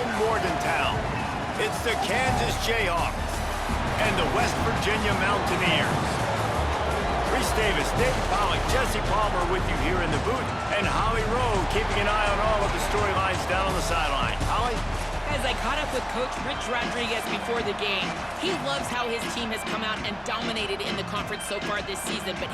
in Morgantown. It's the Kansas Jayhawks and the West Virginia Mountaineers. Reese Davis, Dave Pollock, Jesse Palmer with you here in the booth, and Holly Rowe keeping an eye on all of the storylines down on the sideline. Holly? As I caught up with Coach Rich Rodriguez before the game, he loves how his team has come out and dominated in the conference so far this season, but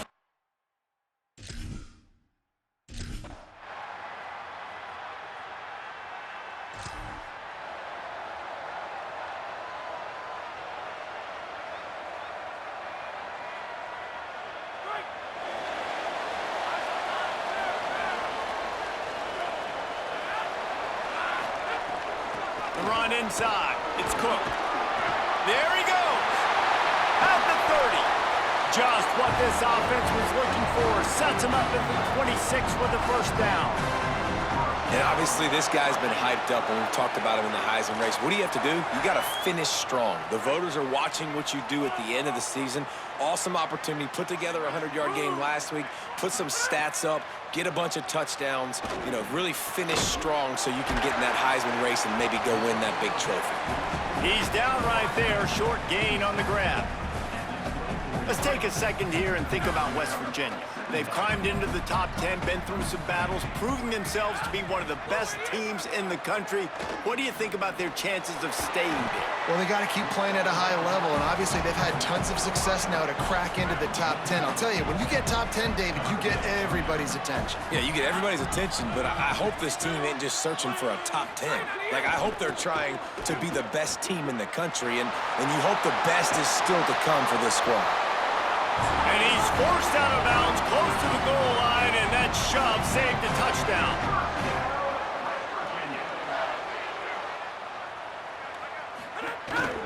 run inside. It's Cook. There he goes. At the 30. Just what this offense was looking for. Sets him up at the 26 with the first down. And obviously this guy's been hyped up when we've talked about him in the Heisman race. What do you have to do? You got to finish strong. The voters are watching what you do at the end of the season. Awesome opportunity. Put together a 100-yard game last week. Put some stats up. Get a bunch of touchdowns. You know, really finish strong so you can get in that Heisman race and maybe go win that big trophy. He's down right there. Short gain on the grab. Let's take a second here and think about West Virginia. They've climbed into the top 10, been through some battles, proving themselves to be one of the best teams in the country. What do you think about their chances of staying there? Well, they got to keep playing at a high level, and obviously they've had tons of success now to crack into the top 10. I'll tell you, when you get top 10, David, you get everybody's attention. Yeah, you get everybody's attention, but I hope this team ain't just searching for a top 10. Like, I hope they're trying to be the best team in the country, and you hope the best is still to come for this squad. And he's forced out of bounds, close to the goal line, and that shove saved a touchdown.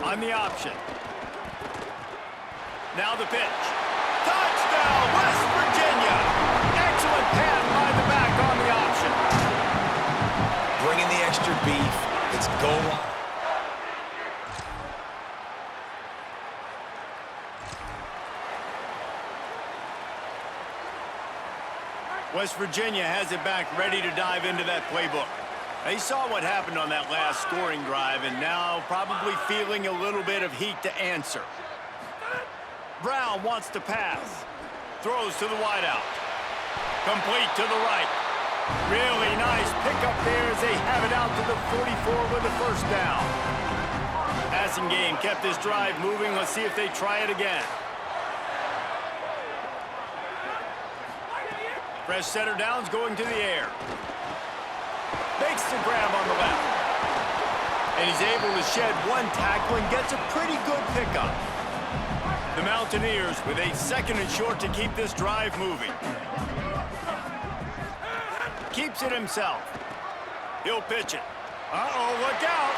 On the option. Now the pitch. Touchdown, West Virginia. Excellent pass by the back on the option. Bringing the extra beef. It's goal line. West Virginia has it back, ready to dive into that playbook. They saw what happened on that last scoring drive, and now probably feeling a little bit of heat to answer. Brown wants to pass. Throws to the wideout. Complete to the right. Really nice pickup there as they have it out to the 44 with the first down. Passing game kept this drive moving. Let's see if they try it again. Fresh setter downs going to the air. Makes the grab on the left. And he's able to shed one tackle and gets a pretty good pickup. The Mountaineers with a second and short to keep this drive moving. Keeps it himself. He'll pitch it. Uh-oh, look out.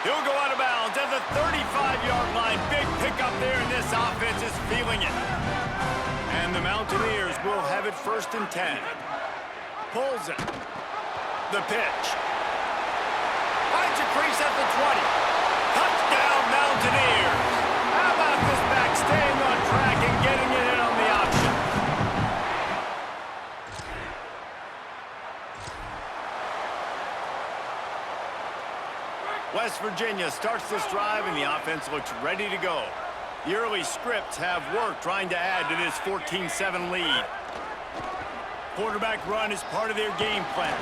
He'll go out of bounds at the 35-yard line. Big pickup there, and this offense is feeling it. And the Mountaineers will have it 1st and 10. Pulls it. The pitch. Finds a crease at the 20. Touchdown, Mountaineers. How about this back staying on track and getting it in on the option? West Virginia starts this drive, and the offense looks ready to go. The early scripts have worked trying to add to this 14-7 lead. Quarterback run is part of their game plan.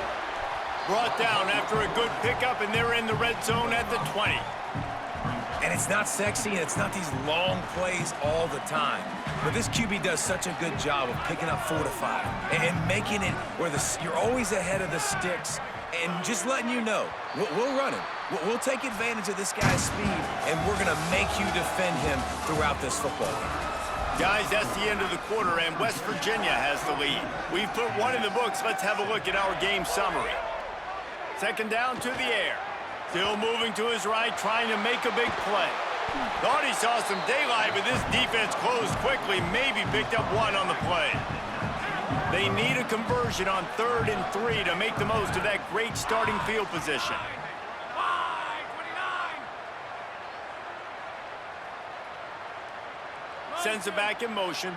Brought down after a good pickup, and they're in the red zone at the 20. And it's not sexy, and it's not these long plays all the time. But this QB does such a good job of picking up 4 to 5 and making it where you're always ahead of the sticks and just letting you know, we'll run him. We'll take advantage of this guy's speed, and we're going to make you defend him throughout this football game. Guys, that's the end of the quarter, and West Virginia has the lead. We've put one in the books. Let's have a look at our game summary. Second down to the air. Still moving to his right, trying to make a big play. Thought he saw some daylight, but this defense closed quickly, maybe picked up one on the play. They need a conversion on 3rd and 3 to make the most of that great starting field position. Sends it back in motion.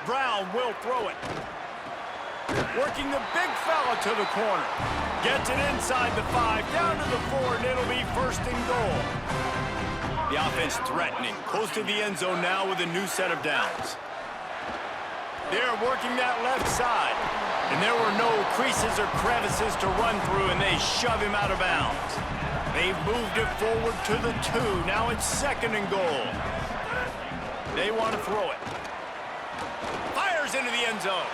Brown will throw it. Working the big fella to the corner. Gets it inside the 5, down to the 4, and it'll be first and goal. The offense threatening, close to the end zone now with a new set of downs. They're working that left side, and there were no creases or crevices to run through, and they shove him out of bounds. They've moved it forward to the 2. Now it's second and goal. They want to throw it. Fires into the end zone.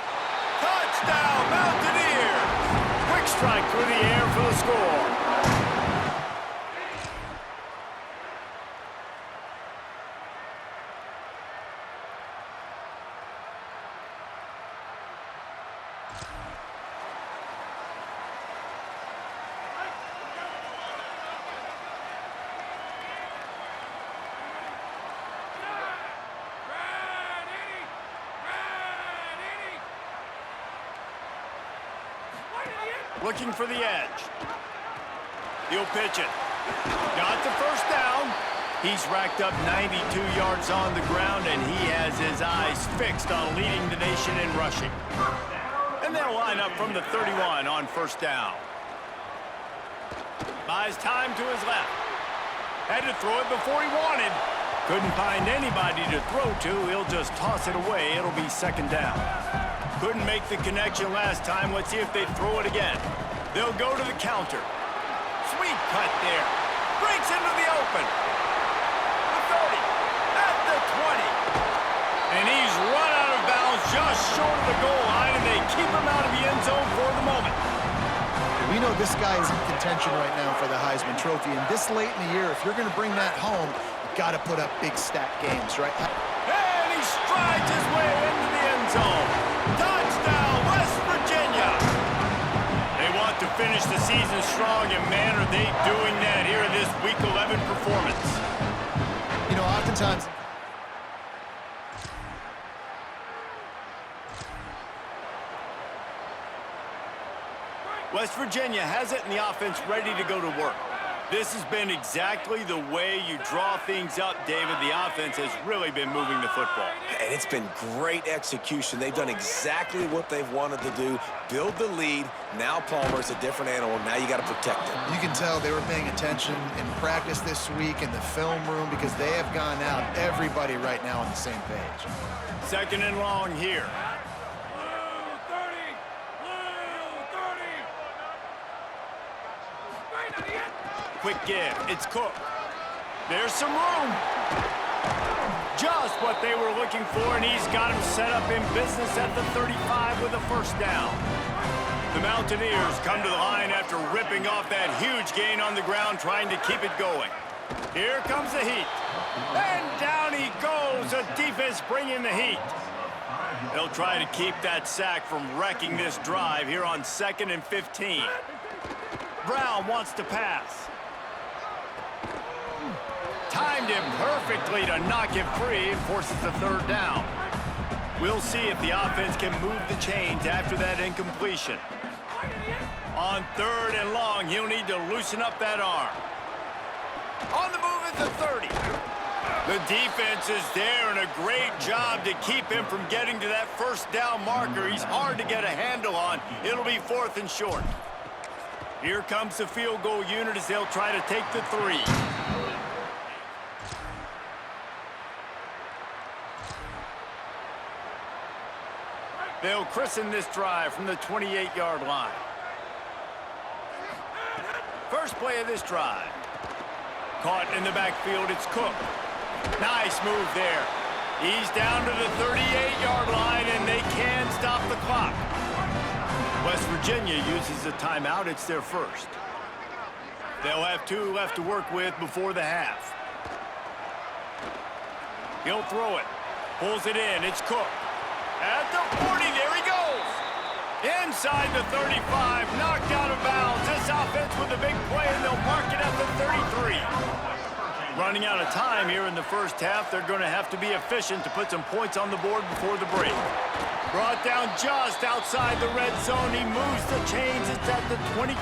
Touchdown, Mountaineers! Quick strike through the air for the score. Looking for the edge. He'll pitch it. Got the first down. He's racked up 92 yards on the ground, and he has his eyes fixed on leading the nation in rushing. And they'll line up from the 31 on first down. Buys time to his left. Had to throw it before he wanted. Couldn't find anybody to throw to. He'll just toss it away. It'll be second down. Couldn't make the connection last time. Let's see if they throw it again. They'll go to the counter. Sweet cut there. Breaks into the open. The 30. At the 20. And he's run out of bounds just short of the goal line, and they keep him out of the end zone for the moment. We know this guy is in contention right now for the Heisman Trophy, and this late in the year, if you're going to bring that home, you've got to put up big stat games, right? And he strides his way into the end zone. Touchdown, West Virginia. They want to finish the season strong, and man, are they doing that here in this Week 11 performance. You know, oftentimes... West Virginia has it, and the offense ready to go to work. This has been exactly the way you draw things up, David. The offense has really been moving the football. And it's been great execution. They've done exactly what they've wanted to do. Build the lead. Now Palmer's a different animal. Now you got to protect him. You can tell they were paying attention in practice this week in the film room because they have gone out, everybody right now on the same page. Second and long here. Quick give. It's Cook. There's some room. Just what they were looking for, and he's got him set up in business at the 35 with a first down. The Mountaineers come to the line after ripping off that huge gain on the ground, trying to keep it going. Here comes the heat. And down he goes. The defense bringing the heat. They'll try to keep that sack from wrecking this drive here on 2nd and 15. Brown wants to pass. Timed him perfectly to knock him free and forces the third down. We'll see if the offense can move the chains after that incompletion. On 3rd and long, he'll need to loosen up that arm. On the move at the 30. The defense is there, and a great job to keep him from getting to that first down marker. He's hard to get a handle on. It'll be 4th and short. Here comes the field goal unit as they'll try to take the 3. They'll christen this drive from the 28-yard line. First play of this drive. Caught in the backfield, it's Cook. Nice move there. He's down to the 38-yard line, and they can stop the clock. West Virginia uses a timeout. It's their first. They'll have 2 left to work with before the half. He'll throw it. Pulls it in. It's Cook. At the 40, there he goes. Inside the 35, knocked out of bounds. This offense with a big play, and they'll mark it at the 33. Running out of time here in the first half. They're going to have to be efficient to put some points on the board before the break. Brought down just outside the red zone. He moves the chains. It's at the 22.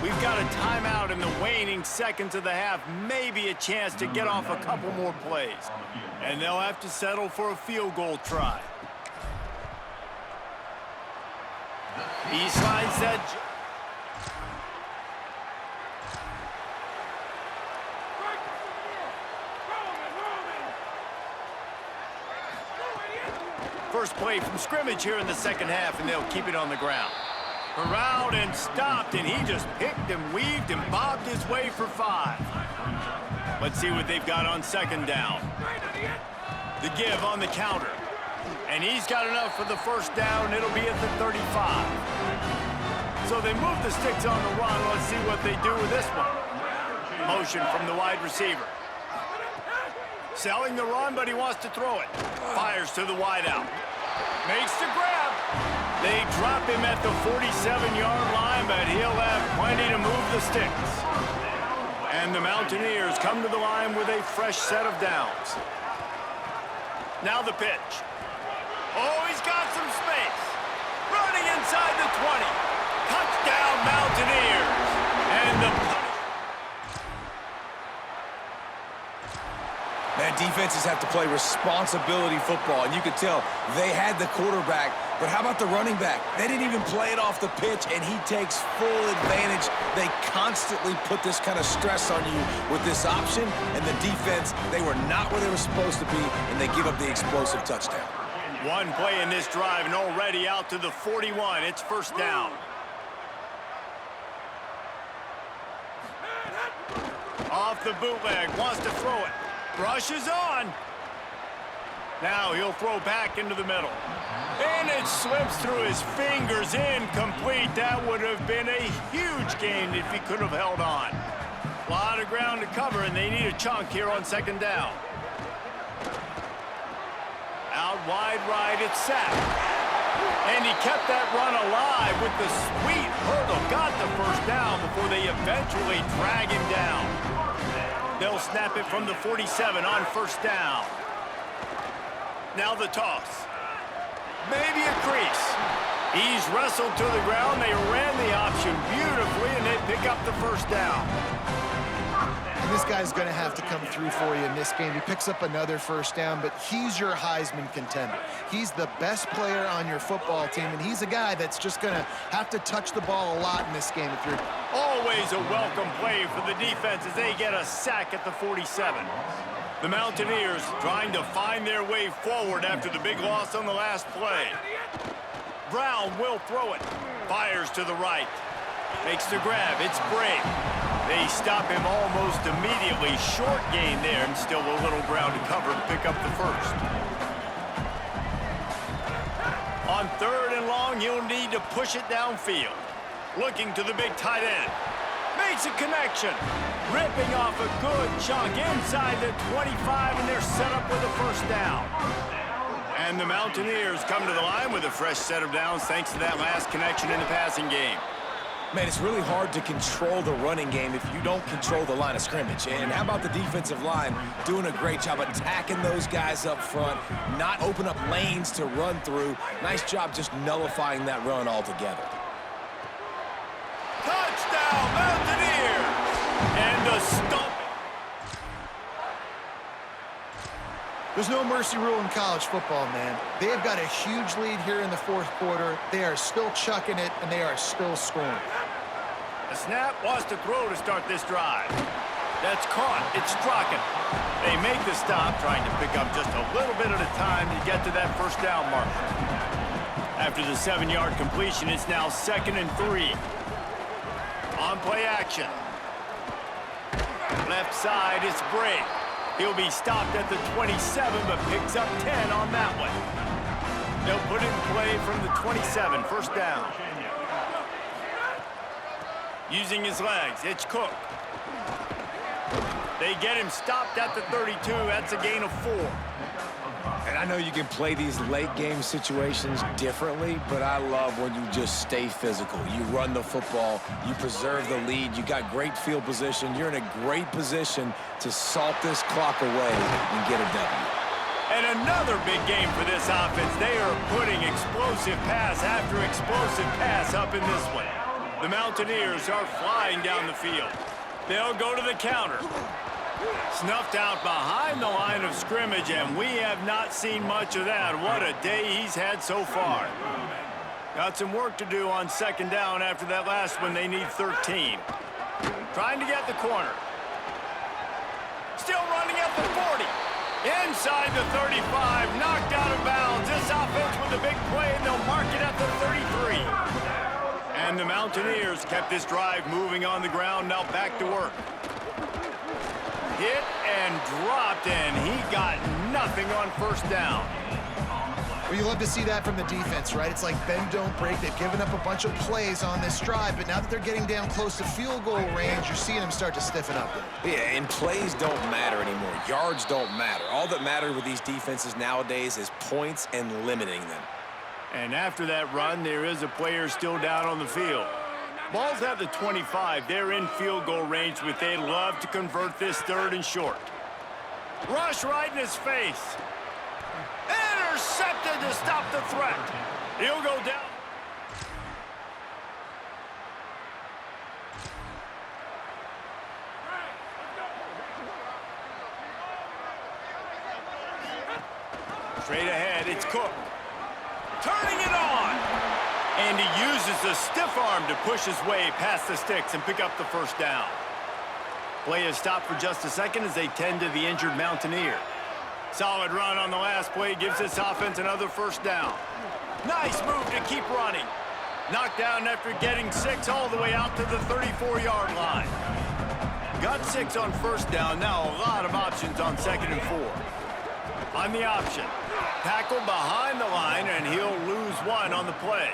We've got a timeout in the waning seconds of the half. Maybe a chance to get off a couple more plays. And they'll have to settle for a field goal try. He slides that. first play from scrimmage here in the second half, and they'll keep it on the ground. Corralled and stopped, and he just picked and weaved and bobbed his way for 5. Let's see what they've got on second down. The give on the counter. And he's got enough for the first down. It'll be at the 35. So they move the sticks on the run. Let's see what they do with this one. Motion from the wide receiver. Selling the run, but he wants to throw it. Fires to the wideout. Makes the grab. They drop him at the 47-yard line, but he'll have plenty to move the sticks. And the Mountaineers come to the line with a fresh set of downs. Now the pitch. Oh, he's got some space. Running inside the 20. Touchdown, Mountaineers. And the Man, defenses have to play responsibility football, and you could tell they had the quarterback, but how about the running back? They didn't even play it off the pitch, and he takes full advantage. They constantly put this kind of stress on you with this option, and the defense, they were not where they were supposed to be, and they give up the explosive touchdown. one play in this drive, and already out to the 41. It's first down. Off the bootleg, wants to throw it. Rushes on. Now he'll throw back into the middle. And it slips through his fingers, incomplete. That would have been a huge gain if he could have held on. A lot of ground to cover, and they need a chunk here on second down. Out wide right, it's sacked. And he kept that run alive with the sweet hurdle. Got the first down before they eventually drag him down. They'll snap it from the 47 on first down. Now the toss. Maybe a crease. He's wrestled to the ground. They ran the option beautifully, and they pick up the first down. And this guy's going to have to come through for you in this game. He picks up another first down, but he's your Heisman contender. He's the best player on your football team, and he's a guy that's just going to have to touch the ball a lot in this game. If you're always a welcome play for the defense as they get a sack at the 47. The Mountaineers trying to find their way forward after the big loss on the last play. Brown will throw it. Fires to the right. Makes the grab. It's Brake. They stop him almost immediately. Short gain there, and still a little ground to cover to pick up the first. On third and long, he'll need to push it downfield. Looking to the big tight end. Makes a connection. Ripping off a good chunk inside the 25, and they're set up with a first down. And the Mountaineers come to the line with a fresh set of downs thanks to that last connection in the passing game. Man, it's really hard to control the running game if you don't control the line of scrimmage. And how about the defensive line doing a great job attacking those guys up front, not open up lanes to run through. Nice job just nullifying that run altogether. Touchdown, Mountaineers! And a stump. There's no mercy rule in college football, man. They have got a huge lead here in the fourth quarter. They are still chucking it, and they are still scoring. The snap wants to throw to start this drive. That's caught. It's Strachan. They make the stop, trying to pick up just a little bit at a time to get to that first down mark. After the 7-yard completion, it's now 2nd and 3. On play action. Left side, it's Brake. He'll be stopped at the 27, but picks up 10 on that one. They'll put it in play from the 27, first down. Using his legs, it's Cook. They get him stopped at the 32. That's a gain of 4. And I know you can play these late game situations differently, but I love when you just stay physical. You run the football, you preserve the lead, you got great field position, you're in a great position to salt this clock away and get a W. And another big game for this offense. They are putting explosive pass after explosive pass up in this one. The Mountaineers are flying down the field. They'll go to the counter. Snuffed out behind the line of scrimmage, and we have not seen much of that. What a day he's had so far. Got some work to do on second down after that last one. They need 13. Trying to get the corner. Still running at the 40. Inside the 35, knocked out of bounds. This offense with a big play, and they'll mark it at the 33. And the Mountaineers kept this drive moving on the ground. Now back to work. Hit and dropped, and he got nothing on first down. Well, you love to see that from the defense, right? It's like bend, don't break. They've given up a bunch of plays on this drive, but now that they're getting down close to field goal range, you're seeing them start to stiffen up. Yeah, and plays don't matter anymore. Yards don't matter. All that matters with these defenses nowadays is points and limiting them. And after that run, there is a player still down on the field. Ball's at the 25. They're in field goal range, but they'd love to convert this 3rd and short. Rush right in his face. Intercepted to stop the threat. He'll go down. Straight ahead, it's Cook. Turning it on. And he uses the stiff arm to push his way past the sticks and pick up the first down. Play is stopped for just a second as they tend to the injured Mountaineer. Solid run on the last play gives this offense another first down. Nice move to keep running. Knocked down after getting 6 all the way out to the 34-yard line. Got 6 on first down. Now a lot of options on 2nd and 4. On the option. Tackle behind the line, and he'll lose 1 on the play.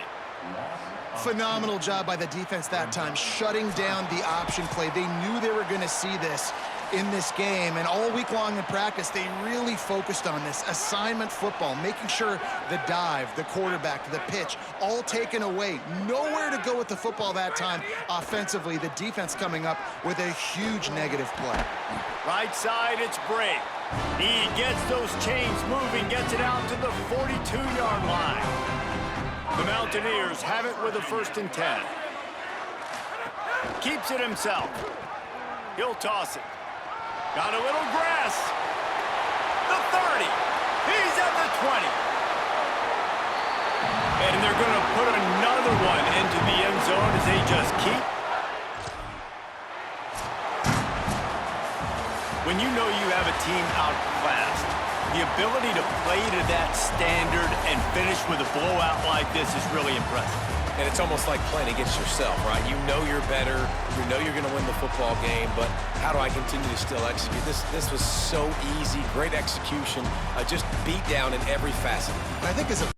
Phenomenal job by the defense that time, shutting down the option play. They knew they were going to see this in this game, and all week long in practice, they really focused on this assignment football, making sure the dive, the quarterback, the pitch, all taken away. Nowhere to go with the football that time offensively. The defense coming up with a huge negative play. Right side, it's Bray. He gets those chains moving, gets it out to the 42-yard line. The Mountaineers have it with a 1st and 10. Keeps it himself. He'll toss it. Got a little grass. The 30. He's at the 20. And they're going to put another one into the end zone as they just keep. When you know you have a team outclassed, the ability to play to that standard and finish with a blowout like this is really impressive. And it's almost like playing against yourself, right? You know you're better. You know you're going to win the football game, but how do I continue to still execute? This was so easy. Great execution. Just beat down in every facet. I think as a